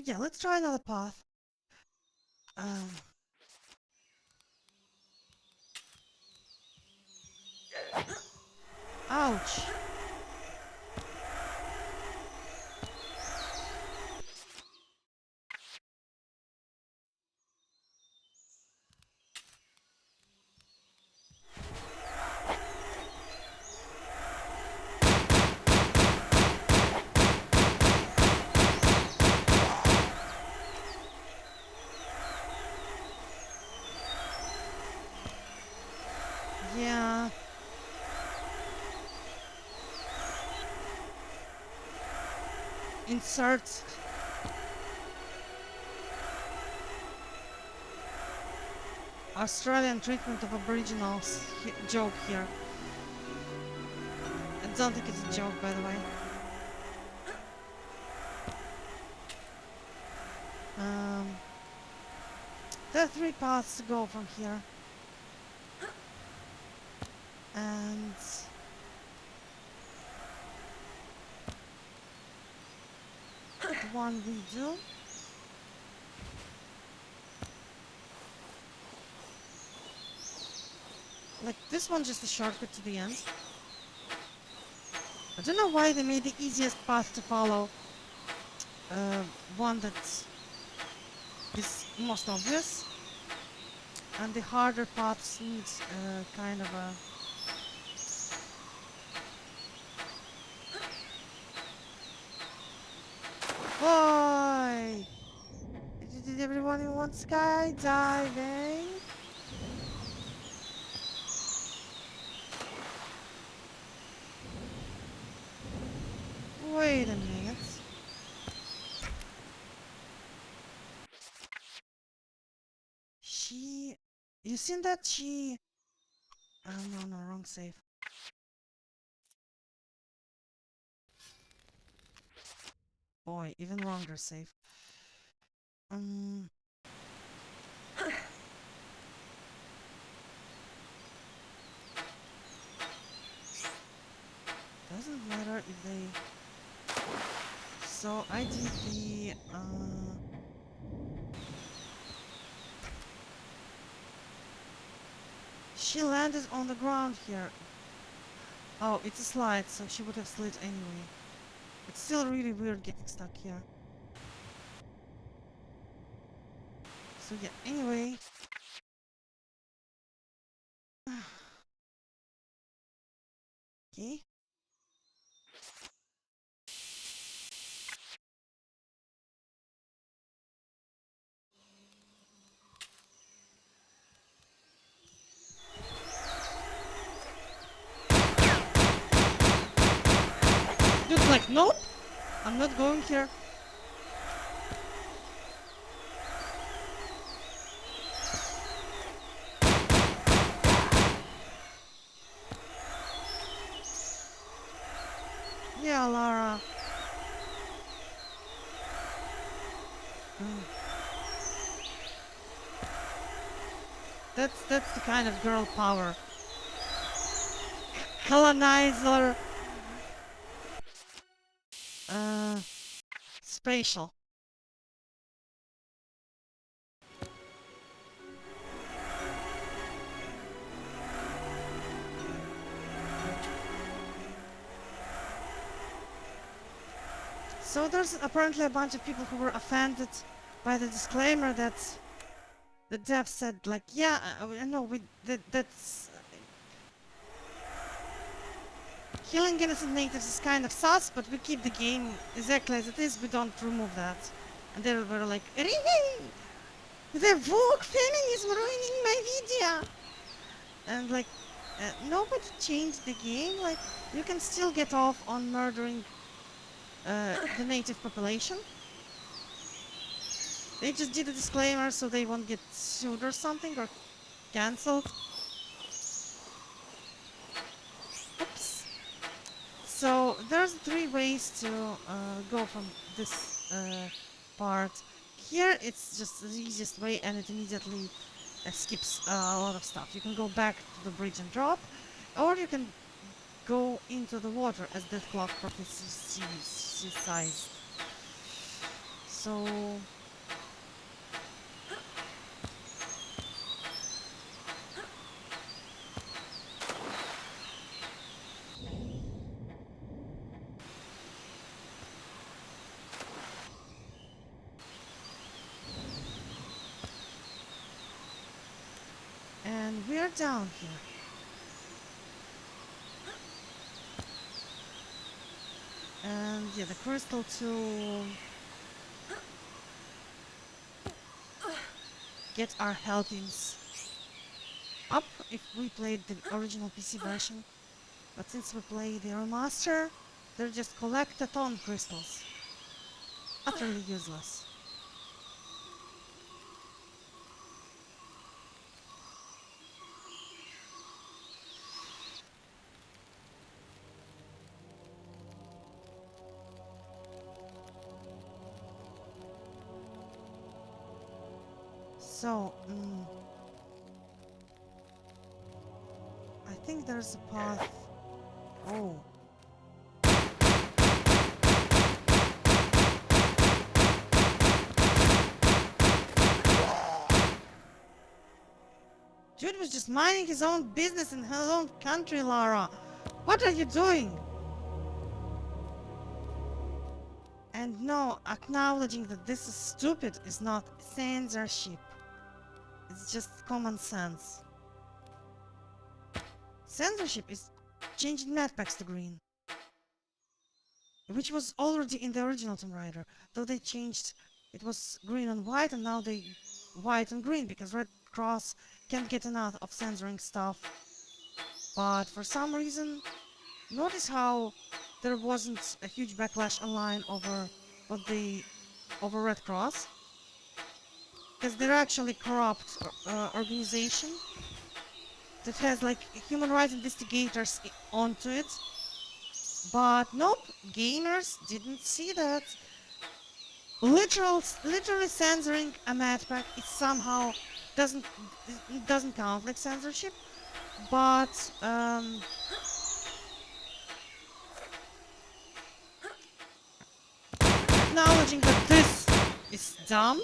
yeah, let's try another path. Ouch. Yeah. Insert Australian treatment of Aboriginals joke here. I don't think it's a joke, by the way. There are 3 paths to go from here. And the one we do. Like, this one just a shortcut to the end. I don't know why they made the easiest path to follow one that is most obvious, and the harder paths need kind of a... Boy! Did everyone want skydiving? Wait a minute. You seen that she... Oh no, wrong save. Boy, even wronger save. Doesn't matter if they... So I did the... She landed on the ground here. Oh, it's a slide, so she would have slid anyway. It's still really weird getting stuck here. So yeah, anyway. Okay. Dude's like, nope! I'm not going here. Yeah, Lara. That's the kind of girl power. Colonizer. Spatial. So there's apparently a bunch of people who were offended by the disclaimer that the dev said, like, yeah, no, that's... killing innocent natives is kind of sus, but we keep the game exactly as it is, we don't remove that. And they were like, really? The woke feminism ruining my video! And like, nobody changed the game, like, you can still get off on murdering the native population. They just did a disclaimer so they won't get sued or something, or cancelled. Oops. So there's 3 ways to go from this part. Here it's just the easiest way, and it immediately skips a lot of stuff. You can go back to the bridge and drop, or you can go into the water as Deathcloth prophesied. So and we're down here. And yeah, the crystal to get our healthies up if we played the original PC version. But since we play the remaster, they're just collectathon crystals. Utterly useless. So, I think there's a path. Oh. Dude was just minding his own business in his own country, Lara. What are you doing? And no, acknowledging that this is stupid is not censorship. It's just common sense. Censorship is changing map packs to green, which was already in the original Tomb Raider, though they changed. It was green and white, and now they white and green because Red Cross can't get enough of censoring stuff. But for some reason, notice how there wasn't a huge backlash online over what they over Red Cross, because they're actually corrupt organization that has like human rights investigators onto it. But nope, gamers didn't see that. Literally censoring a map pack is somehow doesn't doesn't count like censorship, but acknowledging that this is dumb.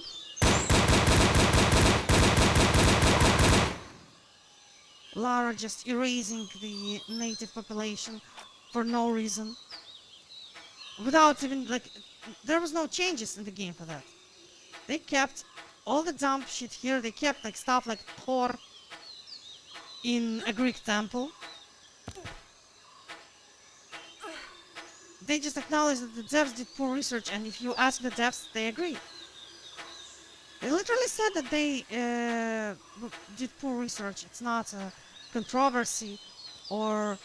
Lara just erasing the native population for no reason. Without even, like, there was no changes in the game for that. They kept all the dumb shit here. They kept, like, stuff like Thor in a Greek temple. They just acknowledged that the devs did poor research, and if you ask the devs, they agree. They literally said that they did poor research. It's not a controversy or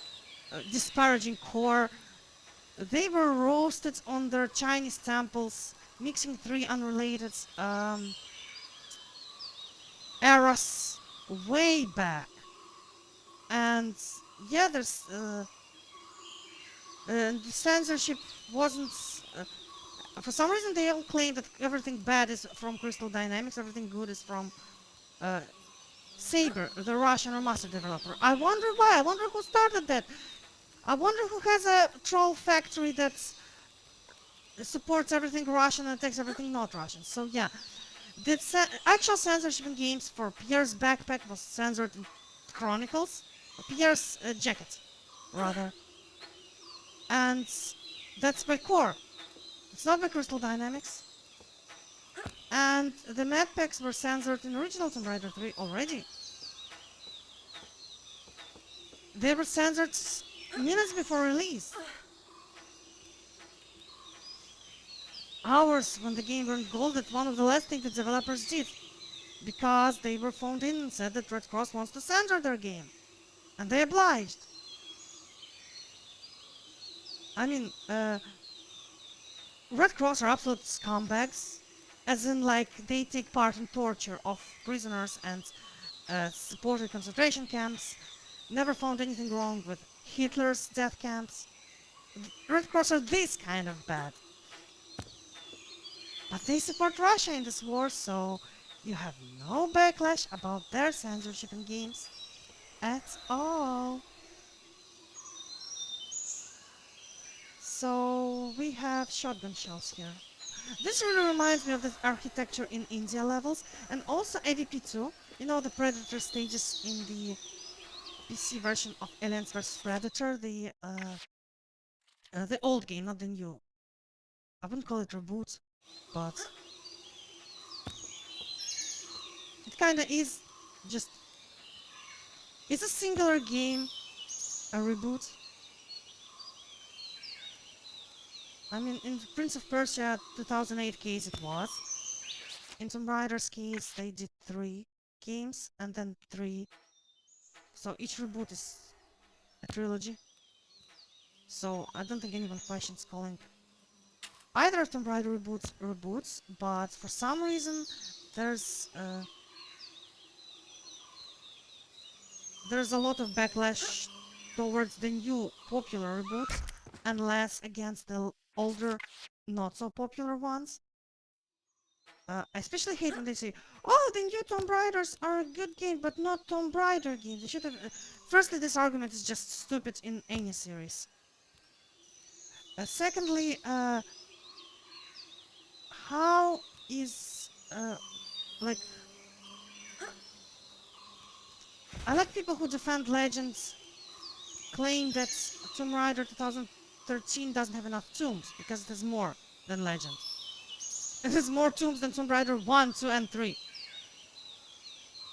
disparaging core. They were roasted on their Chinese temples, mixing three unrelated eras way back. And yeah, there's the censorship wasn't. For some reason, they all claim that everything bad is from Crystal Dynamics, everything good is from uh, Saber, the Russian remaster developer. I wonder why. I wonder who started that. I wonder who has a troll factory that supports everything Russian and takes everything not Russian. So yeah, the actual censorship in games for Pierre's backpack was censored in Chronicles, Pierre's jacket, rather, and that's by core. It's not by Crystal Dynamics. And the map packs were censored in original Tomb Raider 3 already. They were censored minutes before release. Hours when the game went gold, that's one of the last things the developers did. Because they were phoned in and said that Red Cross wants to censor their game. And they obliged. I mean, Red Cross are absolute scumbags. As in, like, they take part in torture of prisoners and supported concentration camps. Never found anything wrong with Hitler's death camps. Red Cross are this kind of bad. But they support Russia in this war, so you have no backlash about their censorship in games at all. So we have shotgun shells here. This really reminds me of the architecture in India levels, and also AVP2. You know, the Predator stages in the PC version of Aliens vs Predator, the old game, not the new. I wouldn't call it reboot, but it kinda is. Just it's a singular game, a reboot. I mean, in the Prince of Persia 2008 case it was. In Tomb Raider's case, they did 3 games and then 3. So each reboot is a trilogy. So I don't think anyone questions calling either of Tomb Raider reboots, but for some reason there's uh, there's a lot of backlash towards the new popular reboots and less against the older, not so popular ones. I especially hate when they say, "Oh, the new Tomb Raiders are a good game, but not Tomb Raider games." They should have. Firstly, this argument is just stupid in any series. Secondly, how is like I like people who defend Legends claim that Tomb Raider 2013 doesn't have enough tombs because it has more than Legend. It has more tombs than Tomb Raider 1, 2, and 3.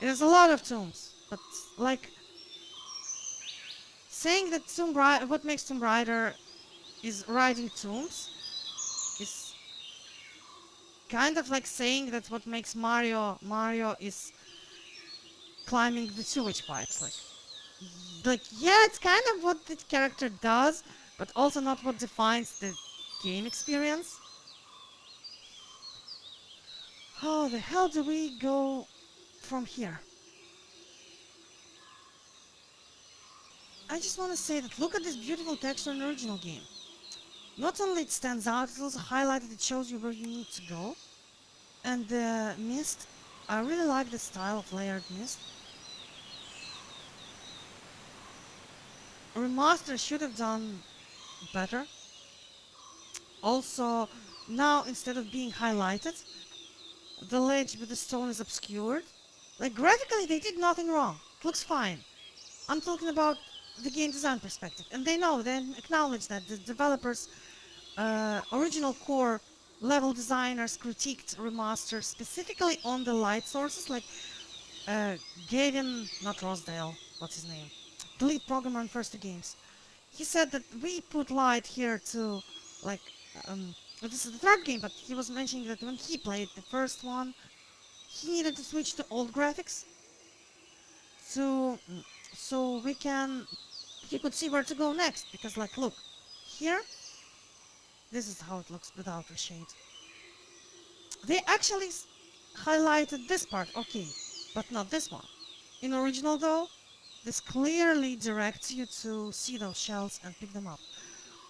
It has a lot of tombs, but like saying that what makes Tomb Raider is riding tombs is kind of like saying that what makes Mario is climbing the sewage pipes. Like yeah, it's kind of what the character does, but also not what defines the game experience. How the hell do we go from here? I just want to say that look at this beautiful texture in the original game. Not only it stands out, it's also highlighted, it shows you where you need to go. And the mist, I really like the style of layered mist. Remaster should have done better. Also, now instead of being highlighted, the ledge with the stone is obscured. Like graphically they did nothing wrong. It looks fine. I'm talking about the game design perspective. And they know, they acknowledge that the developers, original core level designers critiqued remaster specifically on the light sources, like Gavin, not Rosedale, what's his name? The lead programmer on First 2 Games. He said that we put light here to, like, this is the third game, but he was mentioning that when he played the first one, he needed to switch to old graphics to, so he could see where to go next, because, like, look, here, this is how it looks without the shade. They actually highlighted this part, okay, but not this one. In original though, this clearly directs you to see those shells and pick them up.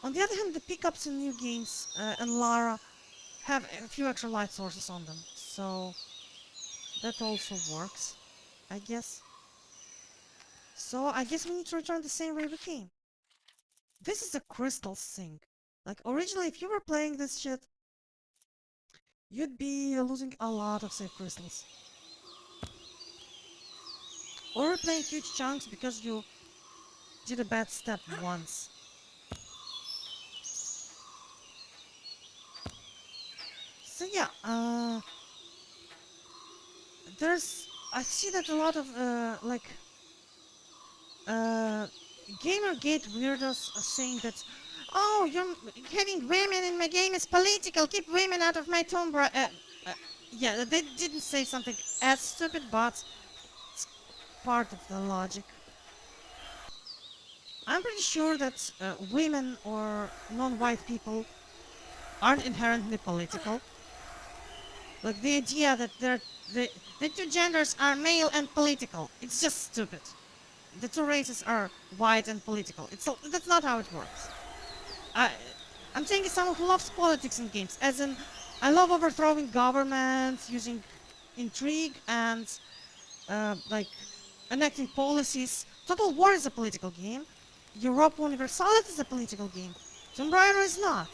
On the other hand, the pickups in new games and Lara have a few extra light sources on them, so that also works, I guess. So I guess we need to return the same way we came. This is a crystal sink. Like originally, if you were playing this shit, you'd be losing a lot of save crystals. Or replaying huge chunks because you did a bad step once. So yeah, I see that a lot of Gamergate weirdos are saying that, oh, you're having women in my game is political. Keep women out of my Tomb Raider. Yeah, they didn't say something as stupid, but it's part of the logic. I'm pretty sure that women or non-white people aren't inherently political. Like the idea that the two genders are male and political. It's just stupid. The two races are white and political. That's not how it works. I, I'm saying as someone who loves politics in games, as in, I love overthrowing governments, using intrigue and like enacting policies. Total War is a political game. Europa Universalis is a political game. Tomb Raider is not.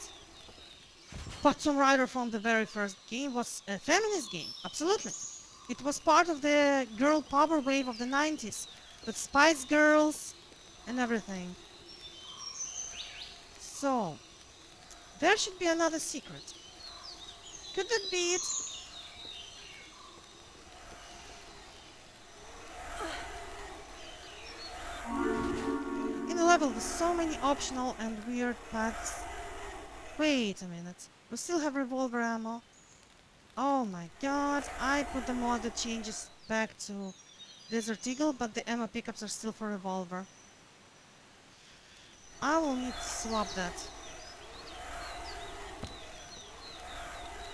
But Tomb Raider from the very first game was a feminist game, absolutely. It was part of the girl power wave of the 90s, with Spice Girls and everything. So, there should be another secret. Could that be it? In a level with so many optional and weird paths. Wait a minute. We still have revolver ammo. Oh my god, I put the mod that changes back to Desert Eagle, but the ammo pickups are still for revolver. I will need to swap that.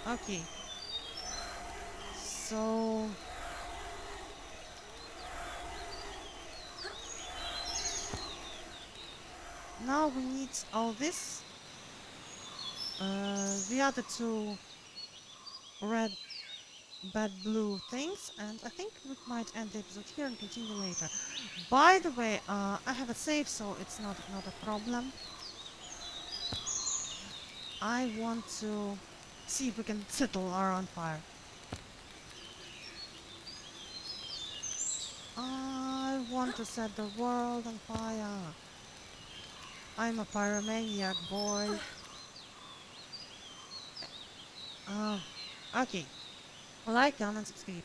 Okay. So... now we need all this. The other two red, bad, blue things, and I think we might end the episode here and continue later. By the way, I have a save, so it's not a problem. I want to see if we can settle Lara on fire. I want to set the world on fire. I'm a pyromaniac, boy. Okay. Like, comment, subscribe.